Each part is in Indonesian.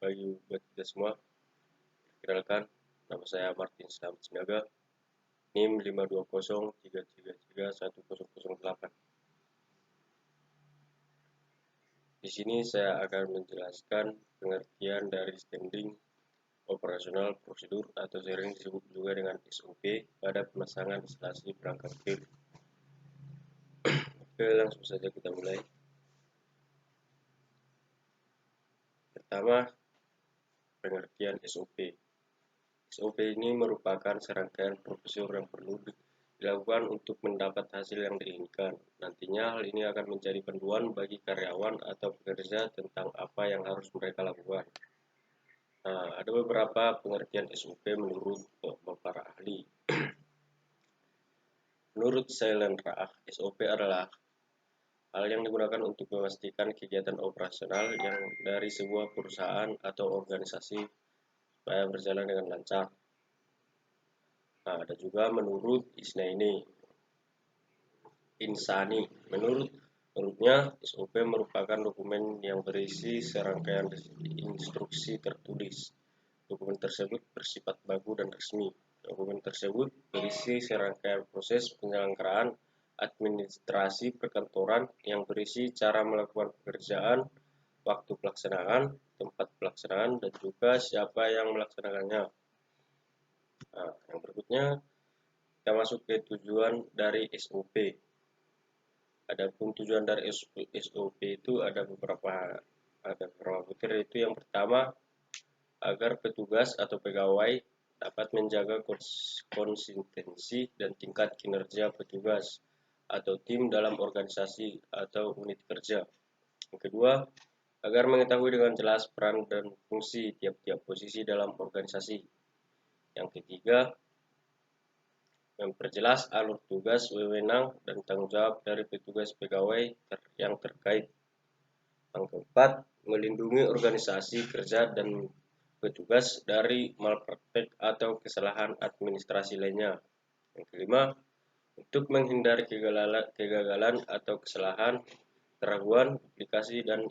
pagi buat kita semua. Perkenalkan, nama saya Martin Slamet Sinaga, NIM 520333108. Di sini saya akan menjelaskan pengertian dari standing, operasional, prosedur, atau sering disebut juga dengan SOP pada pemasangan instalasi perangkat petir. Oke, langsung saja kita mulai. Pertama, pengertian SOP. SOP ini merupakan serangkaian prosedur yang perlu dilakukan untuk mendapat hasil yang diinginkan. Nantinya hal ini akan menjadi panduan bagi karyawan atau pekerja tentang apa yang harus mereka lakukan. Nah, ada beberapa pengertian SOP menurut para ahli. Menurut Sailen Raah, SOP adalah hal yang digunakan untuk memastikan kegiatan operasional yang dari sebuah perusahaan atau organisasi supaya berjalan dengan lancar. Nah, ada juga menurut Insani. Menurutnya, SOP merupakan dokumen yang berisi serangkaian instruksi tertulis. Dokumen tersebut bersifat baku dan resmi. Dokumen tersebut berisi serangkaian proses penyelenggaraan administrasi perkantoran yang berisi cara melakukan pekerjaan, waktu pelaksanaan, tempat pelaksanaan, dan juga siapa yang melaksanakannya. Nah, yang berikutnya kita masuk ke tujuan dari SOP. Adapun tujuan dari SOP itu ada beberapa fitur, yaitu yang pertama, agar petugas atau pegawai dapat menjaga konsistensi dan tingkat kinerja petugas atau tim dalam organisasi atau unit kerja. Yang kedua, agar mengetahui dengan jelas peran dan fungsi tiap-tiap posisi dalam organisasi. Yang ketiga, memperjelas alur tugas, wewenang, dan tanggung jawab dari petugas pegawai yang terkait. Yang keempat, melindungi organisasi kerja dan petugas dari malpraktek atau kesalahan administrasi lainnya. Yang kelima, untuk menghindari kegagalan atau kesalahan, keraguan, duplikasi, dan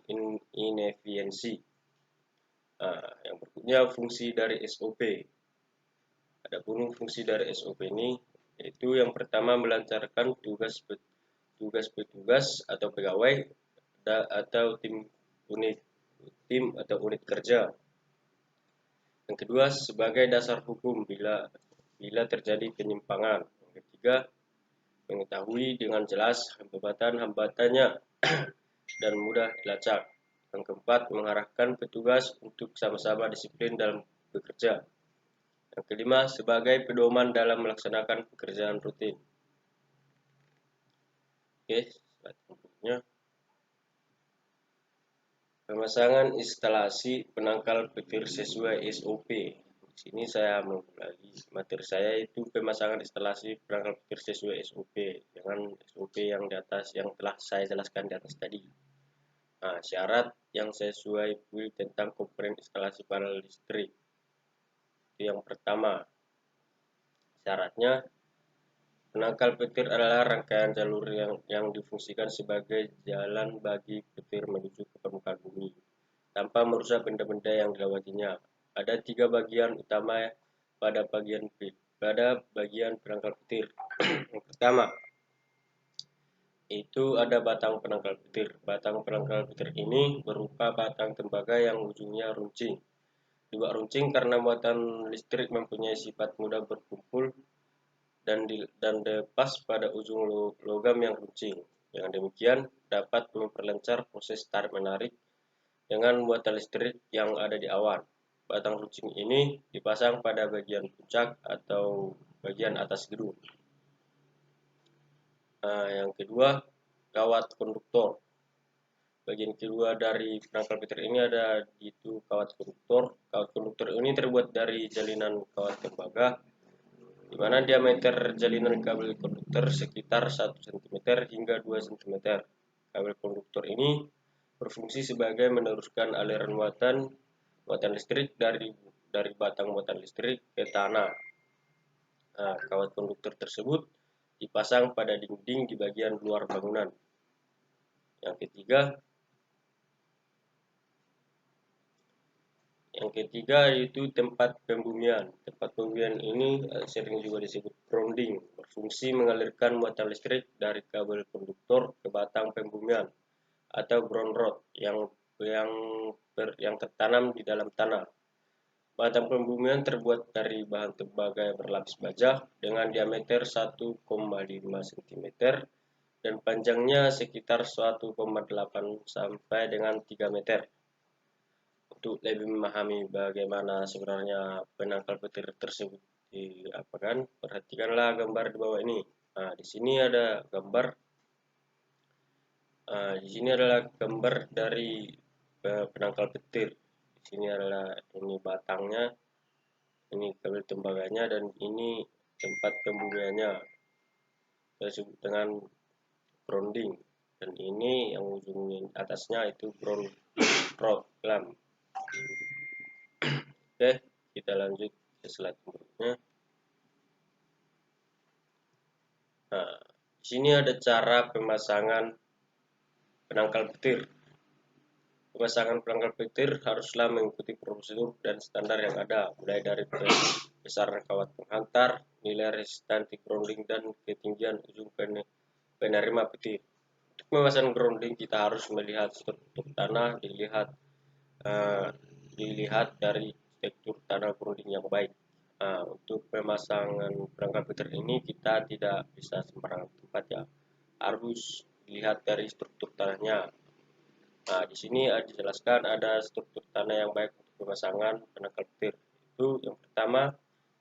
inefisiensi. Nah, yang berikutnya fungsi dari SOP. Adapun fungsi dari SOP ini yaitu yang pertama, melancarkan tugas petugas atau pegawai atau tim atau unit kerja. Yang kedua, sebagai dasar hukum bila terjadi penyimpangan. Yang ketiga, mengetahui dengan jelas hambatan-hambatannya dan mudah dilacak. Yang keempat, mengarahkan petugas untuk sama-sama disiplin dalam bekerja. Yang kelima, sebagai pedoman dalam melaksanakan pekerjaan rutin. Oke, selanjutnya pemasangan instalasi penangkal petir sesuai SOP. Di sini saya mengulangi materi saya, itu pemasangan instalasi penangkal petir sesuai SOP dengan SOP yang di atas yang telah saya jelaskan di atas tadi. Nah, syarat yang sesuai tentang komponen instalasi panel listrik. Itu yang pertama, syaratnya penangkal petir adalah rangkaian jalur yang difungsikan sebagai jalan bagi petir menuju ke permukaan bumi tanpa merusak benda-benda yang dilewatinya. Ada 3 bagian utama pada bagian penangkal petir. Yang pertama, itu ada batang penangkal petir. Batang penangkal petir ini berupa batang tembaga yang ujungnya runcing. Juga runcing karena muatan listrik mempunyai sifat mudah berkumpul dan lepas pada ujung logam yang runcing. Dengan demikian dapat memperlancar proses tarik-menarik dengan muatan listrik yang ada di awan. Batang runcing ini dipasang pada bagian puncak atau bagian atas gedung. Nah, yang kedua, kawat konduktor. Bagian kedua dari penangkal petir ini ada itu kawat konduktor. Kawat konduktor ini terbuat dari jalinan kawat tembaga, di mana diameter jalinan kabel konduktor sekitar 1 cm hingga 2 cm. Kabel konduktor ini berfungsi sebagai meneruskan aliran muatan listrik dari batang muatan listrik ke tanah. Nah, kawat konduktor tersebut dipasang pada dinding di bagian luar bangunan. Yang ketiga, Yang ketiga yaitu tempat pembumian. Tempat pembumian ini sering juga disebut grounding, berfungsi mengalirkan muatan listrik dari kabel konduktor ke batang pembumian atau ground rod yang tertanam di dalam tanah. Batang pembumian terbuat dari bahan tembaga berlapis baja dengan diameter 1,5 cm dan panjangnya sekitar 1,8 sampai dengan 3 meter. Untuk lebih memahami bagaimana sebenarnya penangkal petir tersebut diapakan, perhatikanlah gambar di bawah ini. Nah, di sini ada gambar. Di sini adalah gambar dari penangkal petir. Di sini adalah ini batangnya, ini kabel tembaganya, dan ini tempat pembumiannya. Kita sebut dengan grounding. Dan ini yang ujung atasnya itu ground rod clamp. Oke, kita lanjut ke slide berikutnya. Nah, di sini ada cara pemasangan penangkal petir. Pemasangan penangkal petir haruslah mengikuti prosedur dan standar yang ada, mulai dari besaran kawat penghantar, nilai resistansi grounding, dan ketinggian ujung penerima petir. Untuk memasang grounding, kita harus melihat struktur tanah, dilihat dari tekstur tanah grounding yang baik. Nah, untuk pemasangan penangkal petir ini kita tidak bisa sembarangan tempat ya, harus dilihat dari struktur tanahnya. Nah, di sini dijelaskan ada struktur tanah yang baik untuk pemasangan penangkal petir. Itu yang pertama,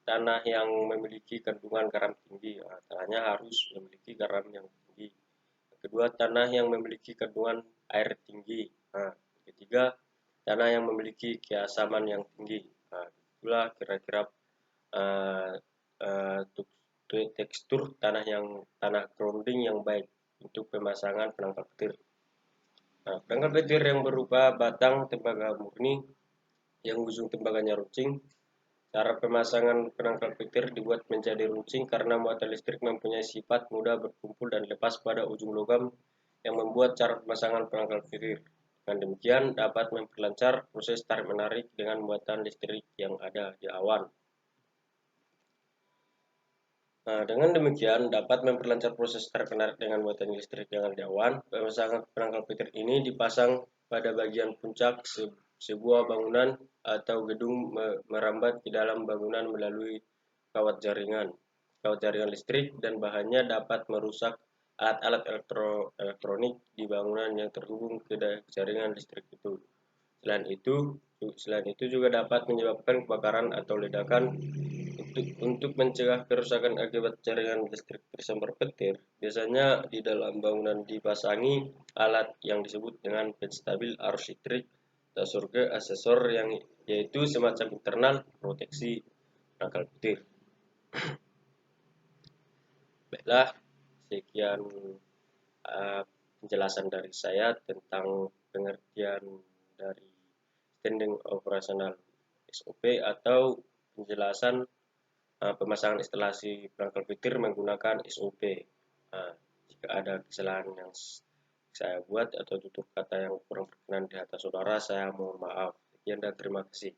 tanah yang memiliki kandungan garam tinggi. Nah, tanahnya harus memiliki garam yang tinggi. Yang kedua, tanah yang memiliki kandungan air tinggi. Nah, ketiga, tanah yang memiliki keasaman yang tinggi. Nah, itulah kira-kira uh, uh, tekstur tanah grounding yang baik untuk pemasangan penangkal petir. Nah, penangkal petir yang berupa batang tembaga murni yang ujung tembaganya runcing. Cara pemasangan penangkal petir dibuat menjadi runcing karena muatan listrik mempunyai sifat mudah berkumpul dan lepas pada ujung logam yang membuat cara pemasangan penangkal petir. Dengan demikian dapat memperlancar proses tarik-menarik dengan muatan listrik yang ada di awan. Nah, dengan demikian dapat memperlancar proses tarik-menarik dengan muatan listrik yang ada di awan. Pemasangan penangkal petir ini dipasang pada bagian puncak sebuah bangunan atau gedung merambat ke dalam bangunan melalui kawat jaringan listrik, dan bahannya dapat merusak alat-alat elektronik di bangunan yang terhubung ke jaringan listrik itu. Selain itu juga dapat menyebabkan kebakaran atau ledakan. Untuk mencegah kerusakan akibat jaringan listrik tersambar petir, biasanya di dalam bangunan dipasangi alat yang disebut dengan penstabil arus listrik atau surga asesor, yang yaitu semacam internal proteksi penangkal petir. Baiklah, sekian penjelasan dari saya tentang pengertian dari standing operasional SOP atau penjelasan pemasangan instalasi penangkal petir menggunakan SOP. Jika ada kesalahan yang saya buat atau tutur kata yang kurang berkenan di hati saudara, saya mohon maaf. Sekian dan terima kasih.